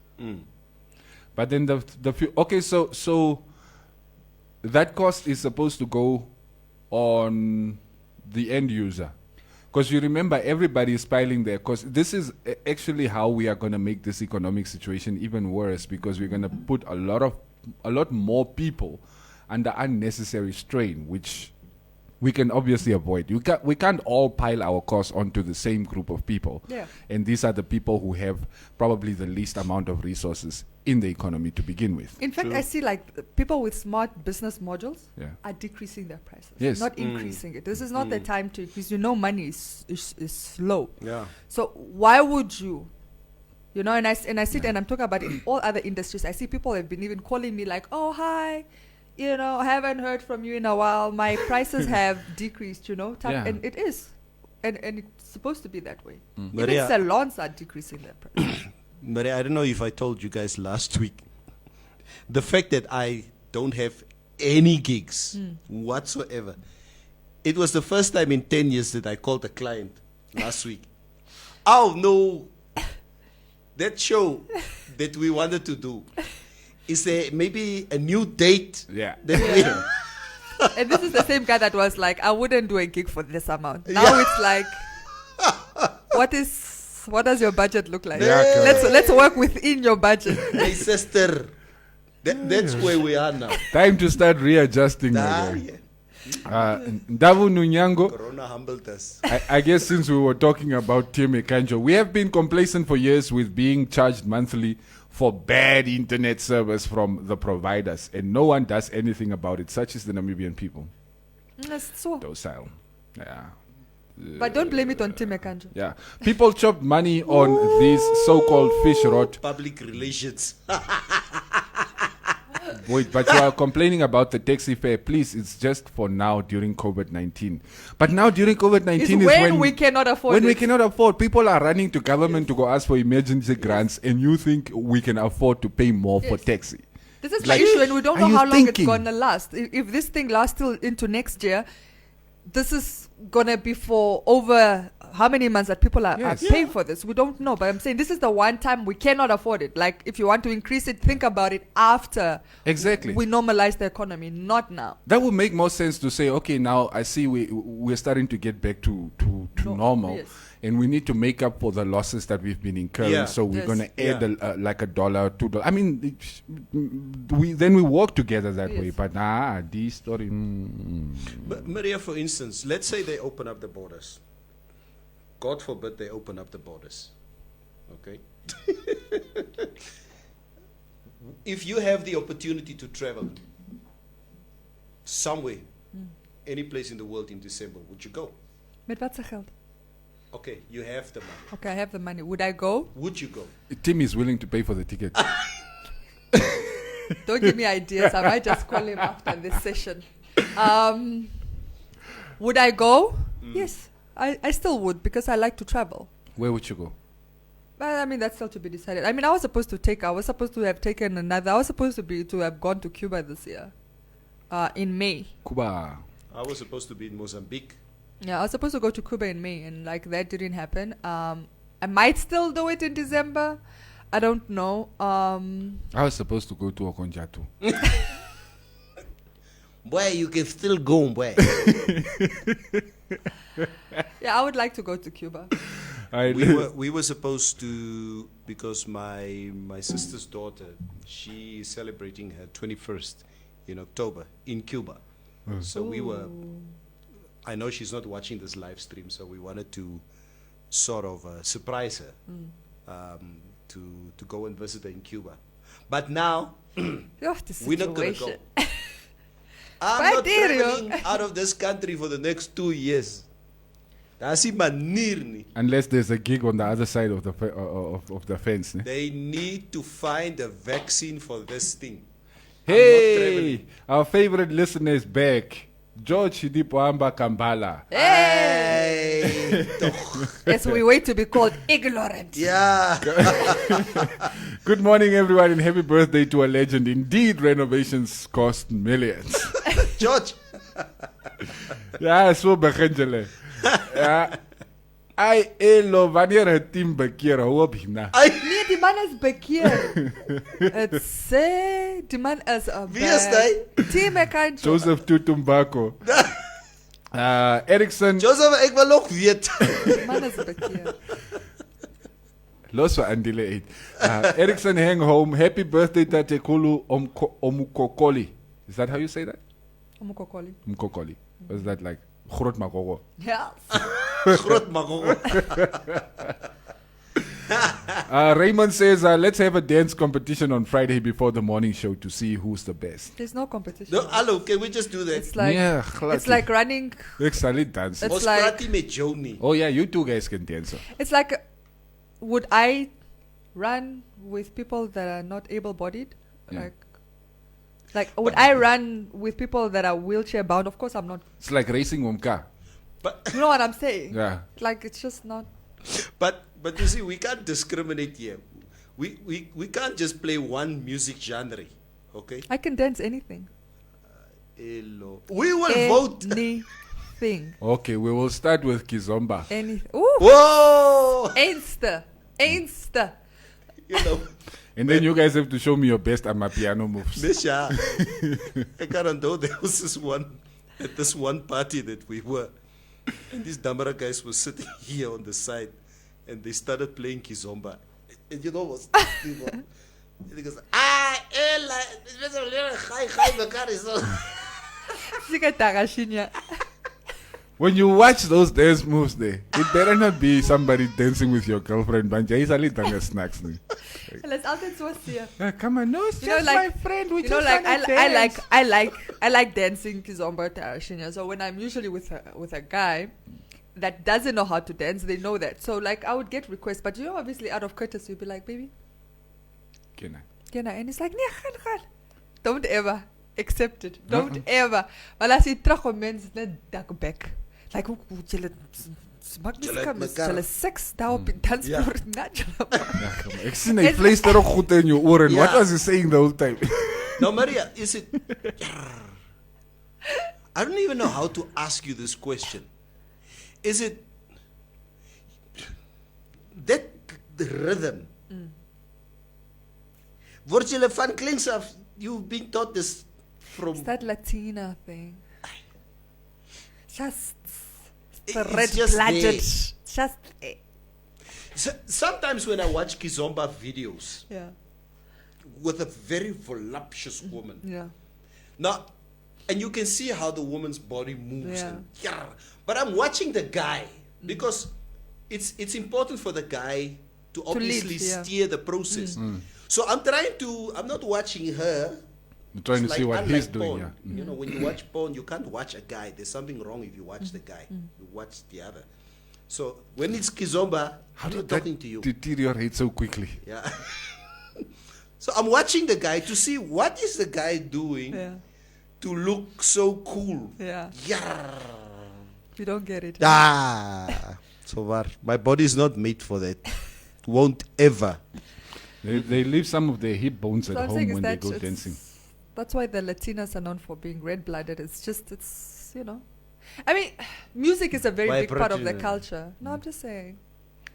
But then okay, so that cost is supposed to go on the end user, because you remember everybody is piling their cost. This is actually how we are going to make this economic situation even worse, because we're going to put a lot more people under unnecessary strain, which we can obviously avoid. We can't all pile our costs onto the same group of people. Yeah. And these are the people who have probably the least amount of resources in the economy to begin with. in fact, I see like people with smart business modules Yeah. are decreasing their prices, Yes. not increasing it. This is not the time to increase. Money is low. Yeah. So why would you? And I sit and I'm talking about in all other industries. I see people have been even calling me like, oh, hi, I haven't heard from you in a while. My prices have decreased, Yeah. And it is. And it's supposed to be that way. Maria- Even salons are decreasing their prices. Maria, I don't know if I told you guys last week. The fact that I don't have any gigs whatsoever. It was the first time in 10 years that I called a client last week. Oh, no. That show that we wanted to do, is there maybe a new date? Yeah. That we And this is the same guy that was like, I wouldn't do a gig for this amount. Now it's like, what does your budget look like? Yeah, correct. Let's work within your budget. Hey, sister. That's where we are now. Time to start readjusting. Ah, again. yeah. Ndavu Nunyango, Corona humbled us. I guess since we were talking about Tim Kanjo, we have been complacent for years with being charged monthly for bad internet service from the providers, and no one does anything about it, such as the Namibian people. That's so. Docile. Yeah. But don't blame it on Tim Kanjo. Yeah. People chop money on these so-called fish rot. Public relations. Wait, but you are complaining about the taxi fare. Please, it's just for now during COVID-19. But now during COVID-19 It's is when we cannot afford when it. we cannot afford. People are running to government to go ask for emergency grants, and you think we can afford to pay more for Yes. taxi. This is Like, my issue, and we don't are know you how long thinking? it's gonna last. If this thing lasts till into next year, this is gonna be for over how many months that people are Yes. paying for this. We don't know, but I'm saying this is the one time we cannot afford it. Like, if you want to increase it, think about it after Exactly. we normalize the economy, not now. That would make more sense to say, okay, now I see we're starting to get back to normal, yes. and we need to make up for the losses that we've been incurring. Yeah. So we're Yes. going to add Yeah. like $1, $2. I mean, we work together that way. Yes. But this story. But Maria, for instance, let's say they open up the borders. God forbid they open up the borders. Okay? If you have the opportunity to travel somewhere, any place in the world in December, would you go? Met wat se geld? Okay, you have the money. Okay, I have the money. Would I go? Would you go? Tim is willing to pay for the ticket. Don't give me ideas. I might just call him after this session. Would I go? Yes, I still would, because I like to travel. Where would you go? But I mean, that's still to be decided. I mean, I was supposed to have taken another. I was supposed to have gone to Cuba this year, in May. Cuba. I was supposed to be in Mozambique. Yeah, I was supposed to go to Cuba in May, and like that didn't happen. I might still do it in December. I don't know. I was supposed to go to Okonjatu. Boy, you can still go, boy. Yeah, I would like to go to Cuba. we were supposed to, because my sister's daughter, she is celebrating her 21st in October in Cuba. So we were, I know she's not watching this live stream, so we wanted to sort of surprise her to go and visit her in Cuba. But now, Oh, the we're not going to go. situation. I'm not Criteria. traveling out of this country for the next 2 years. That's manier nie. Unless there's a gig on the other side of the of the fence. Ne? They need to find a vaccine for this thing. Hey, our favorite listener is back. George Hidipoamba Kambala. Hey! Yes, we wait to be called ignorant. Yeah. Good morning, everyone, and happy birthday to a legend. Indeed, renovations cost millions. George. Ja, so begin julle. Ja. Ai elo wanneer 'n team bekeer, hou op hierna. Nee, die man is bekeer. Het sê die man is a Wie is hy? Tim Kanjo. Joseph Tutumbako. Erickson. Joseph, ek wil nog weet. Die man is bekeer. Los for Andile 8. Erickson hang home. Happy birthday Tate Kulu Omukokoli. Is that how you say that? Omukokoli. Mkokoli. Was that like Groot Magogo? Yes. Groot magogo. Raymond says, let's have a dance competition on Friday before the morning show to see who's the best. There's no competition. No, hello, can we just do that? It's like Yeah, it's like running. Ek sal nie dans nie. It's Ons like- praat nie met jou nie. Oh yeah, you two guys can dance. It's like, would I run with people that are not able-bodied? Yeah. Like would I run with people that are wheelchair-bound? Of course, I'm not. It's like racing Umka. But You know what I'm saying? Yeah. Like it's just not. but you see, we can't discriminate here. We can't just play one music genre. Okay? I can dance anything. Hello. We will vote. Anything. Okay, we will start with Kizomba. Anything. Ooh. Whoa! Einste. You know, And then you guys have to show me your best Amapiano moves. Misha, I can't know there was this one party that we were, and these Damara guys were sitting here on the side, and they started playing Kizomba. And you know what's and he goes, Ella, Sika Tarashinya. When you watch those dance moves there, it better not be somebody dancing with your girlfriend. Banja is a little snacks. Let's altijd zo zien. Come on, no, it's You know, just like- my friend. We You know, just like wanna I dance. like dancing kizomba tarashinya. So when I'm usually with a guy that doesn't know how to dance, they know that. So like I would get requests, but you know, obviously out of courtesy, you'd be like, baby, Can I? can I? And it's like, nee, gaan. Don't ever accept it. Don't ever. Maar as jy terug op mense net dak back. Like hoe julle smak Julle mis het kom is mekaar- julle seks daar op die dansvloer net julle. Ja, come on. Ek sien hy fluister ook goed in jou oor. Ja. What was he saying the whole time? Now, Maria, is it? I don't even know how to ask you this question. Is it that the rhythm? Word julle van kleins af, you've been taught this from. It's that Latina thing. Just It's the just red-blooded. there. Just Sometimes when I watch Kizomba videos yeah, with a very voluptuous woman, yeah. now, and you can see how the woman's body moves. Yeah. And, but I'm watching the guy because it's important for the guy to obviously lead, yeah. steer the process. So I'm not watching her. I'm trying to It's see what unlike he's doing. porn. Yeah. You know, when you watch porn, you can't watch a guy. There's something wrong if you watch the guy. You watch the other. So when it's Kizomba, How I'm did not that talking to you. deteriorate so quickly? Yeah. So I'm watching the guy to see what is the guy doing Yeah, to look so cool. yeah. Yeah. You don't get it. So my body is not made for that. Won't ever. They leave some of their hip bones at So I'm home saying is when they that go it's- dancing. That's why the Latinas are known for being red-blooded. It's you know. I mean, music is a very Why big part of the protein? culture. No, I'm just saying.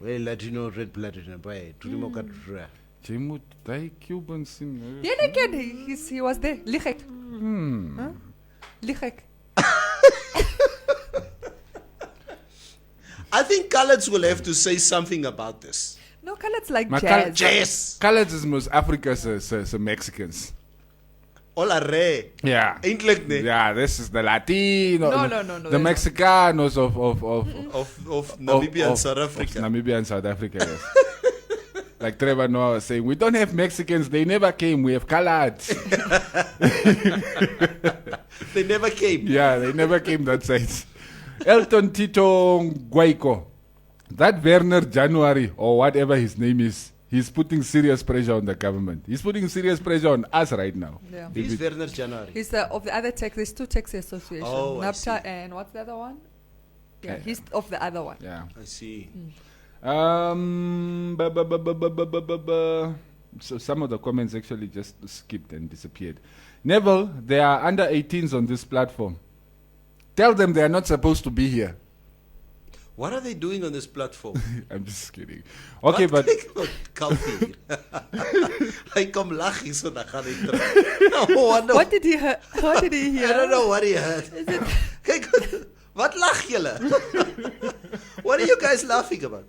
Well, Latino red blooded and boy. Jy moet daai Cubans sien. Yeah, they can. He was there. Lichek. Huh? Lichek. I think coloureds will have to say something about this. No, it's like Maar jazz. Yes. Colours is most Africa's Mexicans. All are rare. Yeah. Eintlik nee. Yeah, this is the Latino. No, The there's Mexicanos of Of Namibia and South of Africa. Namibia and South Africa, yes. Like Trevor Noah was saying, we don't have Mexicans, they never came, we have coloureds. They never came. Yeah, they never came that side. Elton Tito Guaico. That Werner January, or whatever his name is, he's putting serious pressure on the government. He's putting serious pressure on us right now. Yeah. He's Werner January. He's of the other tech. There's two taxi associations. Oh, I NAPTA see. and what's the other one? Yeah, Yeah. he's of the other one. Yeah. I see. So some of the comments actually just skipped and disappeared. Neville, there are under 18s on this platform. Tell them they are not supposed to be here. What are they doing on this platform? I'm just kidding. Okay, but Coffee. Hy kom lag hier so dan gaan hy terug. No wonder. What did he hear? What did he hear? I don't know what he heard. Kyk, wat lag julle? What are you guys laughing about?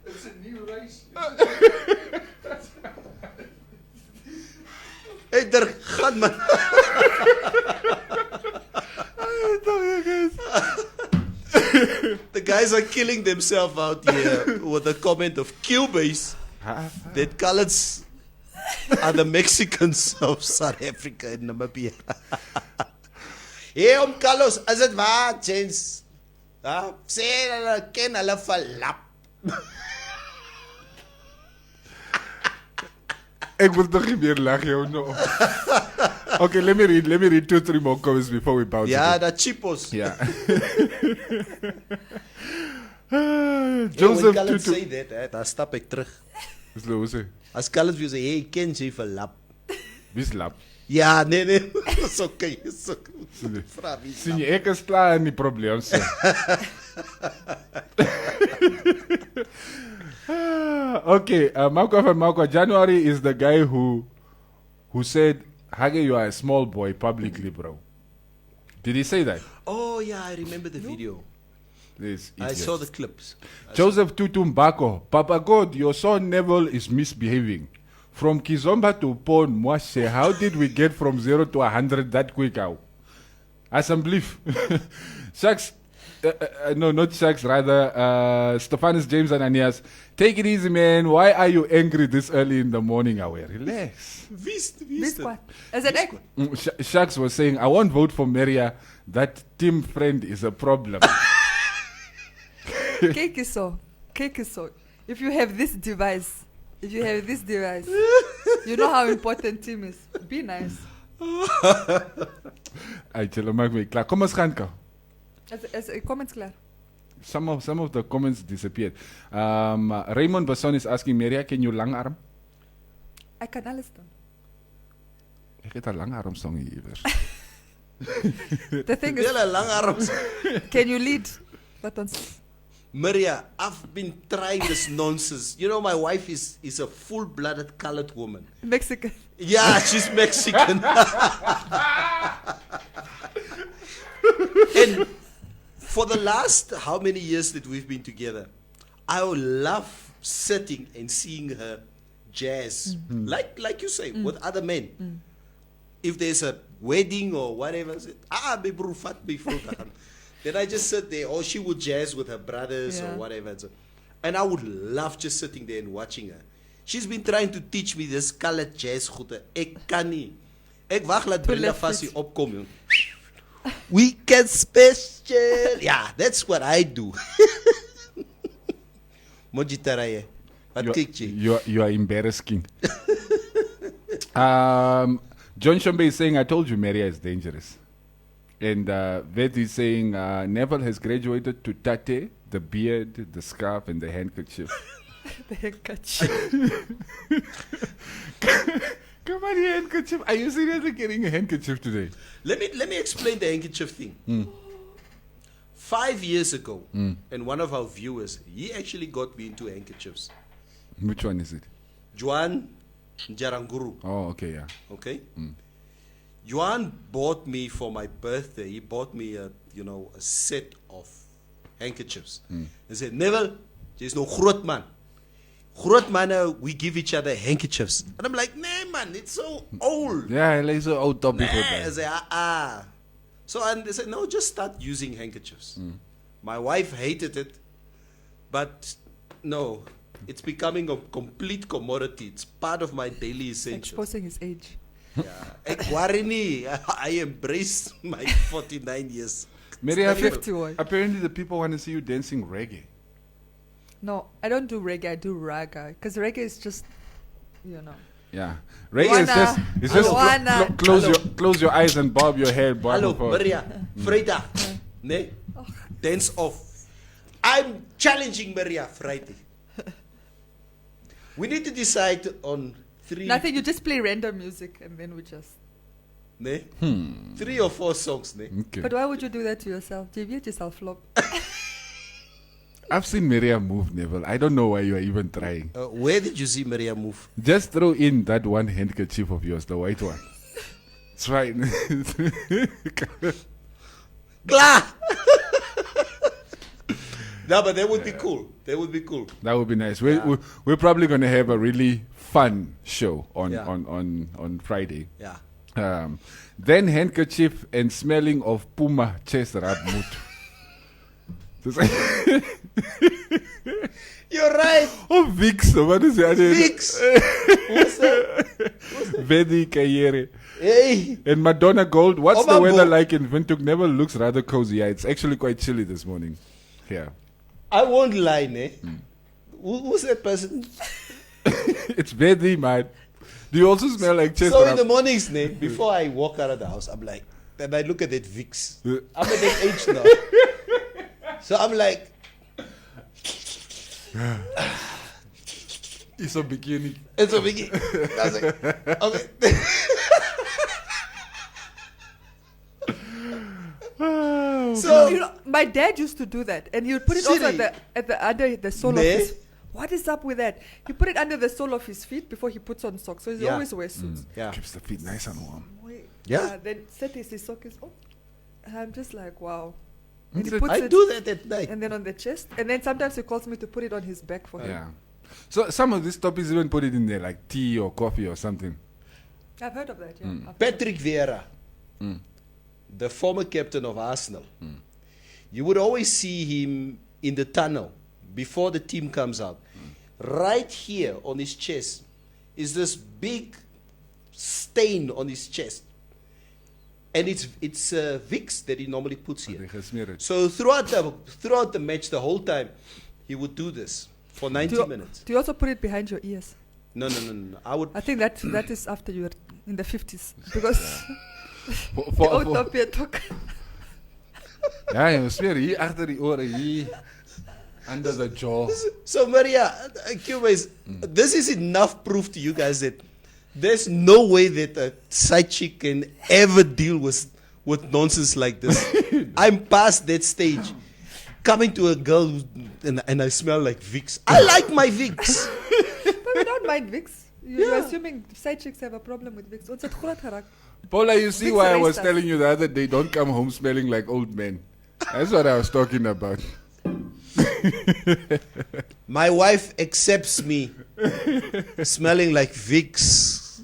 It's a new race. Hey, Dirk, gaan man. The guys are killing themselves out here with a comment of Cubase that coloureds are the Mexicans of South Africa and Namibia. Hey, Carlos, is dit waar, James? Sê hulle ken hulle verlap. Ek wil toch niet meer lachen, joh. No. Okay, let me read 2-3 more comments before we bounce. Ja, again. dat cheapos. Yeah. When Joseph coloureds Tutu. say that, dan stap ek terug. Is lo sê. As coloureds wil sê, hey, ken jy verlap? Wie slap? Ja, nee. Dis okay. Dis okay. Vra wie Sien slap. jy ek is klaar in die probleem sê. Okay, Malcolm January is the guy who said, Hage, you are a small boy publicly, bro. Did he say that? Oh, yeah, I remember the video. This I idiot. saw the clips. Joseph Tutumbako, Papa God, your son Neville is misbehaving. From Kizomba to Pon Mwashe, how did we get from 0 to 100 that quick? As some belief. Shucks, no, not Shucks, rather, Stephanus James Ananias. Take it easy, man. Why are you angry this early in the morning? Relax. This one. As an egg. Shucks was saying, I won't vote for Maria. That team friend is a problem. Cake is so. If you have this device, you know how important team is. Be nice. Ay, chelo, maak my klaar. Kom ons gaan kou. As a comments clear. Some of the comments disappeared. Raymond Basson is asking, Maria, can you lang arm? I can understand. Ek het 'n lang arm song hier iewers. The thing is, Julle lang arms. can you lead? What on? Maria, I've been trying this nonsense. You know, my wife is a full-blooded colored woman. Mexican. Yeah, she's Mexican. And for the last how many years that we've been together, I would love sitting and seeing her jazz, like you say, with other men. If there's a wedding or whatever, I say, baby, fat me fruit. Then I just sit there, or she would jazz with her brothers or whatever. And I would love just sitting there and watching her. She's been trying to teach me this colored jazz goede. Ek kan nie. Ek wag laat Brenda Fassie opkom. Jong. Weekend special. Yeah, that's what I do. Mojitaraye. Wat kyk jy? You are embarrassing. John Shombe is saying, I told you Maria is dangerous. And Vet is saying, Neville has graduated to tate, the beard, the scarf, and the handkerchief. The handkerchief. Come on, your handkerchief. Are you seriously getting a handkerchief today? Let me explain the handkerchief thing. 5 years ago, and one of our viewers, he actually got me into handkerchiefs. Which one is it? Juan Njaranguru. Oh, okay, yeah. Okay? Juan bought me for my birthday, he bought me a set of handkerchiefs. He said, Neville, there's no groot man. Groot manne, we give each other handkerchiefs. And I'm like, nah, man, it's so old. Yeah, like so old topic. I said, So and they said, no, just start using handkerchiefs. My wife hated it, but no, it's becoming a complete commodity. It's part of my daily essentials. Exposing his age. Yeah. Ek worry nie. I embrace my 49 years. Mary, 51. apparently the people want to see you dancing reggae. No, I don't do reggae. I do raga. Because reggae is just, Yeah, reggae is just close your eyes and bob your head. Hallo, Maria. Vrydag. Nee. Dance off. I'm challenging Maria Friday. We need to decide on 3. Nothing, you just play random music and then we just. Nee? 3 or 4 songs, nee? Okay. But why would you do that to yourself? JV yourself flop. I've seen Maria move, Neville. I don't know why you are even trying. Where did you see Maria move? Just throw in that one handkerchief of yours, the white one. It's fine. Klar! No, but that would be cool. That would be cool. That would be nice. We're probably going to have a really fun show on Friday. Yeah. Then handkerchief and smelling of Puma chest wrap mood. You're right. Oh, Vix. What is it? Vix. What's that? Vedi Kayere. Hey. And Madonna Gold. What's the Omambo. weather like in Windhoek? Never looks rather cozy. Yeah, it's actually quite chilly this morning. Yeah. I won't lie, ne? Who's that person? It's Vedi, man. Do you also smell like chest So wrap? in the mornings, ne, before I walk out of the house, I'm like, then I look at that Vix. I'm at that age now. So I'm like, It's a bikini. it's a biggie. I was like, okay. So My dad used to do that, and he would put it also Silly. at the under the sole of his. What is up with that? He put it under the sole of his feet before he puts on socks. So he always wears suits. yeah. Keeps the feet nice and warm. Wait. Yeah. Then set his sock is on. And I'm just like, wow. And he It's a- puts I it do that at night. and then on the chest. And then sometimes he calls me to put it on his back for him. Yeah. So some of these topics even put it in there, like tea or coffee or something. I've heard of that, yeah. I've heard of Patrick Vieira, the former captain of Arsenal, you would always see him in the tunnel before the team comes out. Right here on his chest is this big stain on his chest. And it's Vicks that he normally puts They here. gesmeer het. So throughout the match, the whole time, he would do this for 90 Do you, minutes. do you also put it behind your ears? No. I would. I think that is after you're in the 50s. Because For- the for- old for- Topia talk. Ja, jy smeer hier agter die ore, hier under the jaw. So Maria, Cubase, this is enough proof to you guys that there's no way that a side chick can ever deal with nonsense like this. I'm past that stage. Coming to a girl and I smell like Vicks. I like my Vicks. But we don't mind Vicks. You're assuming side chicks have a problem with Vicks. Ons het groot geraak. Paula, you see Vicks why I was erased us. telling you the other day, don't come home smelling like old men. That's what I was talking about. My wife accepts me smelling like Vicks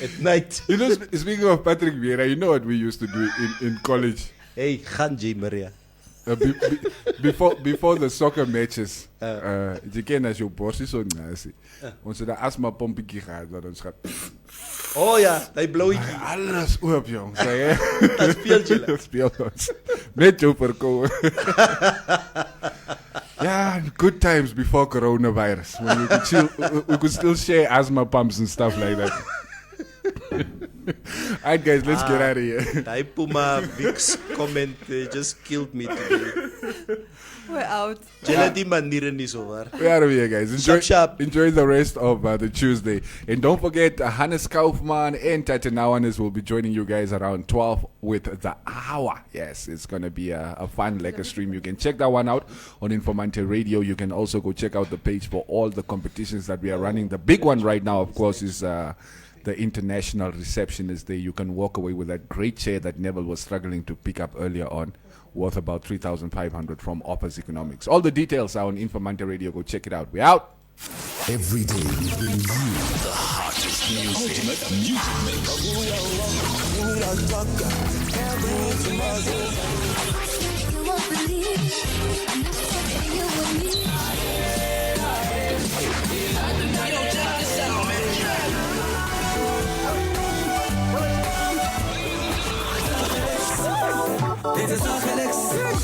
at night. You know, speaking of Patrick Vieira, you know what we used to do in college? Hey, Ganji Maria. Before the soccer matches, jy ken as jou borsie so nasi. Ons het 'n asma pompie gehad wat ons gaat. Oh ja, hy blowetjie. Alles oop jong, sê jy. Dat speelt julle. Speel ons. Met jou verkoue. Yeah, good times before coronavirus. When we could still share asthma pumps and stuff like that. Alright guys, let's get out of here. Hy Puma Vicks comment just killed me today. We're out. Julle die maniere nie so waar. We're out of here, guys. Sharp. Enjoy the rest of the Tuesday. And don't forget, Hannes Kaufman and Tatanawanes will be joining you guys around 12 with the hour. Yes, it's going to be a fun, lekker stream. You can check that one out on Informante Radio. You can also go check out the page for all the competitions that we are running. The big one right now, of course, is the International Receptionist Day. You can walk away with that great chair that Neville was struggling to pick up earlier on, worth about 3,500 from Offers Economics. All the details are on Informante Radio. Go check it out. We're out. Every day we bring you the hottest music. Ultimate music mix. You won't believe